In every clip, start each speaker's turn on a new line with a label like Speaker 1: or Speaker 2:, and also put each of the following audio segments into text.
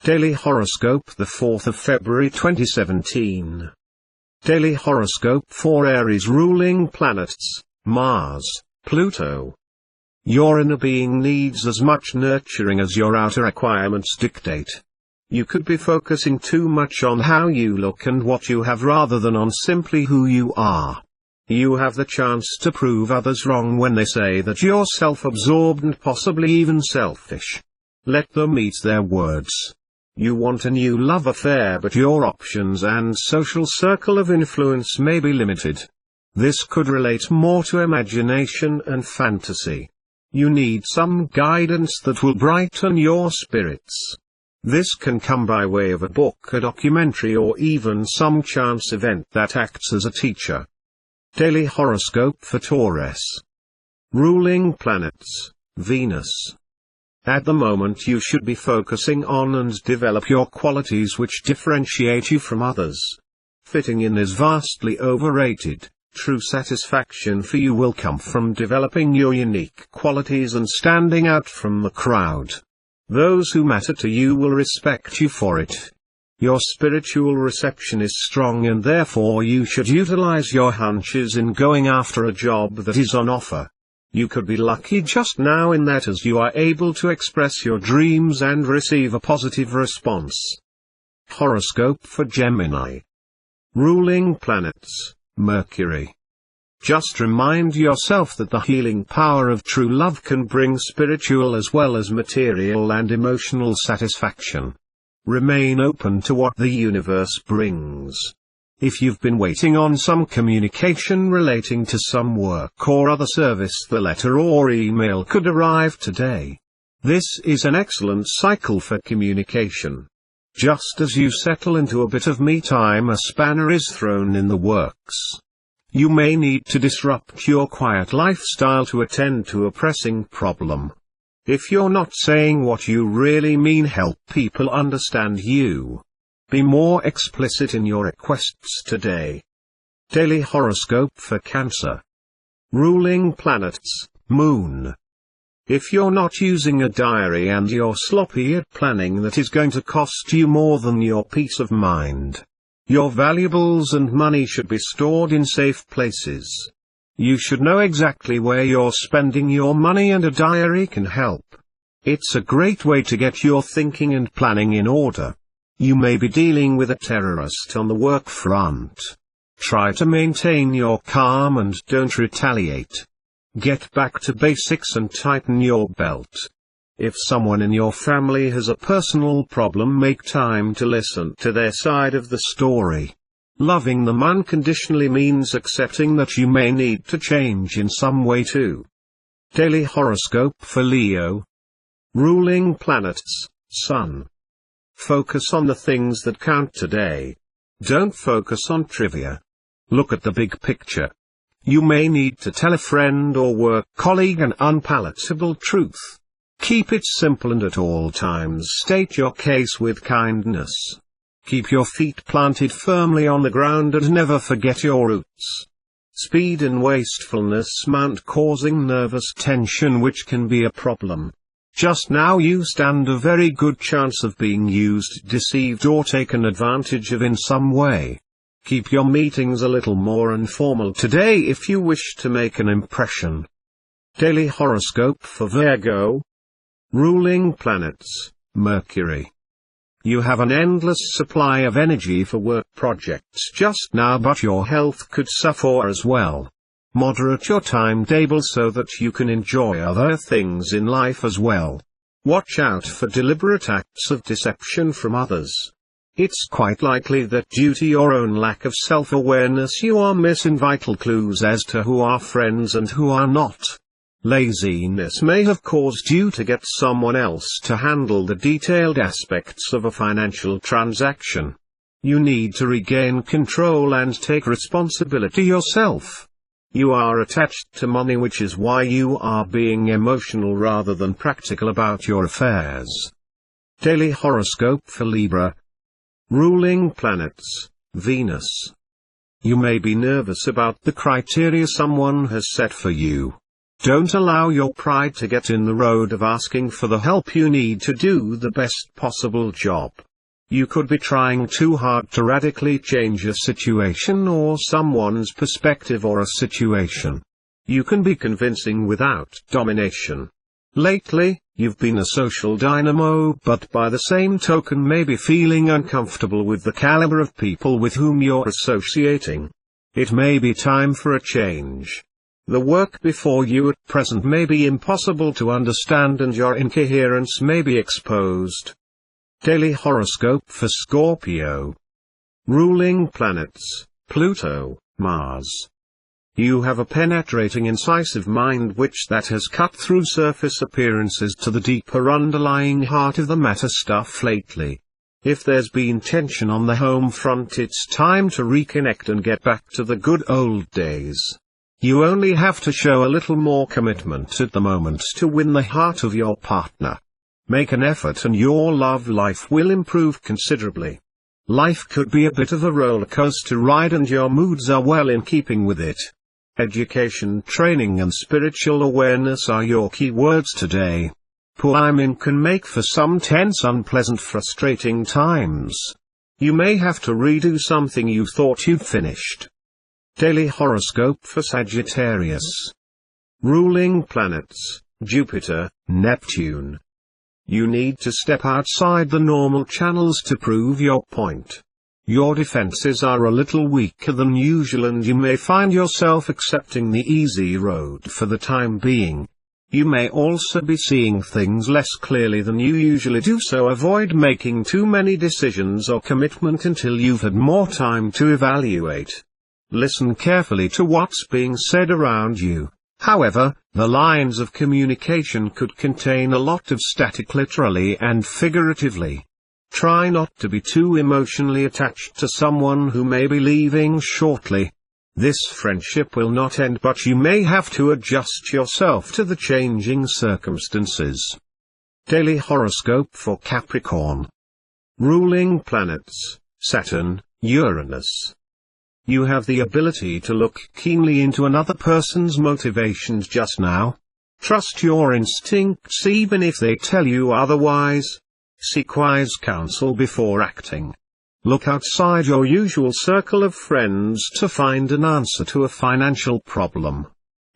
Speaker 1: Daily Horoscope, the 4th of February 2017. Daily Horoscope for Aries. Ruling planets: Mars, Pluto. Your inner being needs as much nurturing as your outer requirements dictate. You could be focusing too much on how you look and what you have rather than on simply who you are. You have the chance to prove others wrong when they say that you're self-absorbed and possibly even selfish. Let them eat their words. You want a new love affair, but your options and social circle of influence may be limited. This could relate more to imagination and fantasy. You need some guidance that will brighten your spirits. This can come by way of a book, a documentary, or even some chance event that acts as a teacher. Daily Horoscope for Taurus. Ruling planets: Venus. At the moment you should be focusing on and develop your qualities which differentiate you from others. Fitting in is vastly overrated. True satisfaction for you will come from developing your unique qualities and standing out from the crowd. Those who matter to you will respect you for it. Your spiritual reception is strong and therefore you should utilize your hunches in going after a job that is on offer. You could be lucky just now in that as you are able to express your dreams and receive a positive response. Horoscope for Gemini. Ruling planets: Mercury. Just remind yourself that the healing power of true love can bring spiritual as well as material and emotional satisfaction. Remain open to what the universe brings. If you've been waiting on some communication relating to some work or other service, the letter or email could arrive today. This is an excellent cycle for communication. Just as you settle into a bit of me time, a spanner is thrown in the works. You may need to disrupt your quiet lifestyle to attend to a pressing problem. If you're not saying what you really mean, help people understand you. Be more explicit in your requests today. Daily Horoscope for Cancer. Ruling planets: Moon. If you're not using a diary and you're sloppy at planning, that is going to cost you more than your peace of mind. Your valuables and money should be stored in safe places. You should know exactly where you're spending your money, and a diary can help. It's a great way to get your thinking and planning in order. You may be dealing with a terrorist on the work front. Try to maintain your calm and don't retaliate. Get back to basics and tighten your belt. If someone in your family has a personal problem, make time to listen to their side of the story. Loving them unconditionally means accepting that you may need to change in some way too. Daily Horoscope for Leo. Ruling planets: Sun. Focus on the things that count today. Don't focus on trivia. Look at the big picture. You may need to tell a friend or work colleague an unpalatable truth. Keep it simple and at all times state your case with kindness. Keep your feet planted firmly on the ground and never forget your roots. Speed and wastefulness mount, causing nervous tension which can be a problem. Just now you stand a very good chance of being used, deceived, or taken advantage of in some way. Keep your meetings a little more informal today if you wish to make an impression. Daily Horoscope for Virgo. Ruling planets: Mercury. You have an endless supply of energy for work projects just now, but your health could suffer as well. Moderate your timetable so that you can enjoy other things in life as well. Watch out for deliberate acts of deception from others. It's quite likely that due to your own lack of self-awareness you are missing vital clues as to who are friends and who are not. Laziness may have caused you to get someone else to handle the detailed aspects of a financial transaction. You need to regain control and take responsibility yourself. You are attached to money, which is why you are being emotional rather than practical about your affairs. Daily Horoscope for Libra. Ruling planets: Venus. You may be nervous about the criteria someone has set for you. Don't allow your pride to get in the road of asking for the help you need to do the best possible job. You could be trying too hard to radically change a situation or someone's perspective or a situation. You can be convincing without domination. Lately, you've been a social dynamo, but by the same token may be feeling uncomfortable with the caliber of people with whom you're associating. It may be time for a change. The work before you at present may be impossible to understand and your incoherence may be exposed. Daily horoscope for Scorpio. Ruling planets, Pluto, Mars. You have a penetrating, incisive mind that has cut through surface appearances to the deeper underlying heart of the matter stuff lately. If there's been tension on the home front, it's time to reconnect and get back to the good old days. You only have to show a little more commitment at the moment to win the heart of your partner. Make an effort and your love life will improve considerably. Life could be a bit of a roller coaster ride and your moods are well in keeping with it. Education, training and spiritual awareness are your key words today. Poor timing can make for some tense, unpleasant, frustrating times. You may have to redo something you thought you'd finished. Daily horoscope for Sagittarius. Ruling planets, Jupiter, Neptune. You need to step outside the normal channels to prove your point. Your defenses are a little weaker than usual and you may find yourself accepting the easy road for the time being. You may also be seeing things less clearly than you usually do, so avoid making too many decisions or commitment until you've had more time to evaluate. Listen carefully to what's being said around you. However, the lines of communication could contain a lot of static, literally and figuratively. Try not to be too emotionally attached to someone who may be leaving shortly. This friendship will not end, but you may have to adjust yourself to the changing circumstances. Daily horoscope for Capricorn. Ruling planets, Saturn, Uranus. You have the ability to look keenly into another person's motivations just now. Trust your instincts even if they tell you otherwise. Seek wise counsel before acting. Look outside your usual circle of friends to find an answer to a financial problem.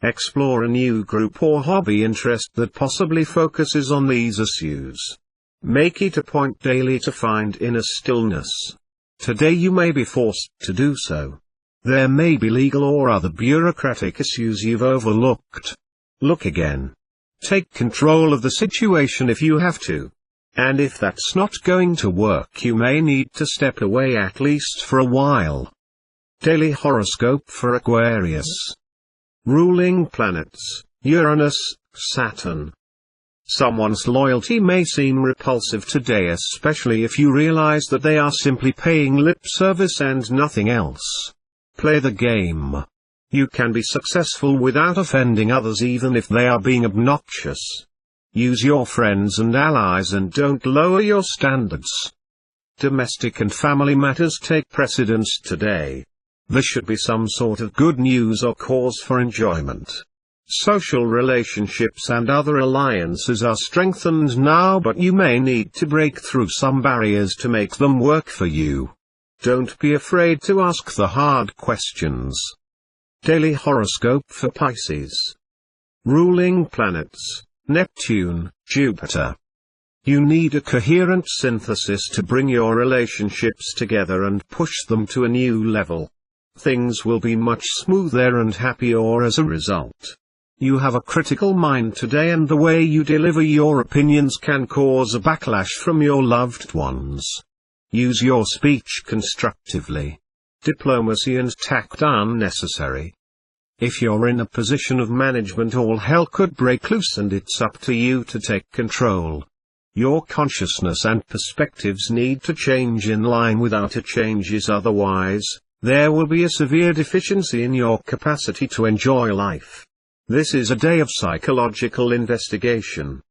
Speaker 1: Explore a new group or hobby interest that possibly focuses on these issues. Make it a point daily to find inner stillness. Today you may be forced to do so. There may be legal or other bureaucratic issues you've overlooked. Look again. Take control of the situation if you have to. And if that's not going to work, you may need to step away at least for a while. Daily horoscope for Aquarius. Ruling planets, Uranus, Saturn. Someone's loyalty may seem repulsive today, especially if you realize that they are simply paying lip service and nothing else. Play the game. You can be successful without offending others even if they are being obnoxious. Use your friends and allies and don't lower your standards. Domestic and family matters take precedence today. There should be some sort of good news or cause for enjoyment. Social relationships and other alliances are strengthened now, but you may need to break through some barriers to make them work for you. Don't be afraid to ask the hard questions. Daily horoscope for Pisces. Ruling planets, Neptune, Jupiter. You need a coherent synthesis to bring your relationships together and push them to a new level. Things will be much smoother and happier as a result. You have a critical mind today, and the way you deliver your opinions can cause a backlash from your loved ones. Use your speech constructively. Diplomacy and tact are necessary. If you're in a position of management, all hell could break loose and it's up to you to take control. Your consciousness and perspectives need to change in line with outer changes, otherwise, there will be a severe deficiency in your capacity to enjoy life. This is a day of psychological investigation.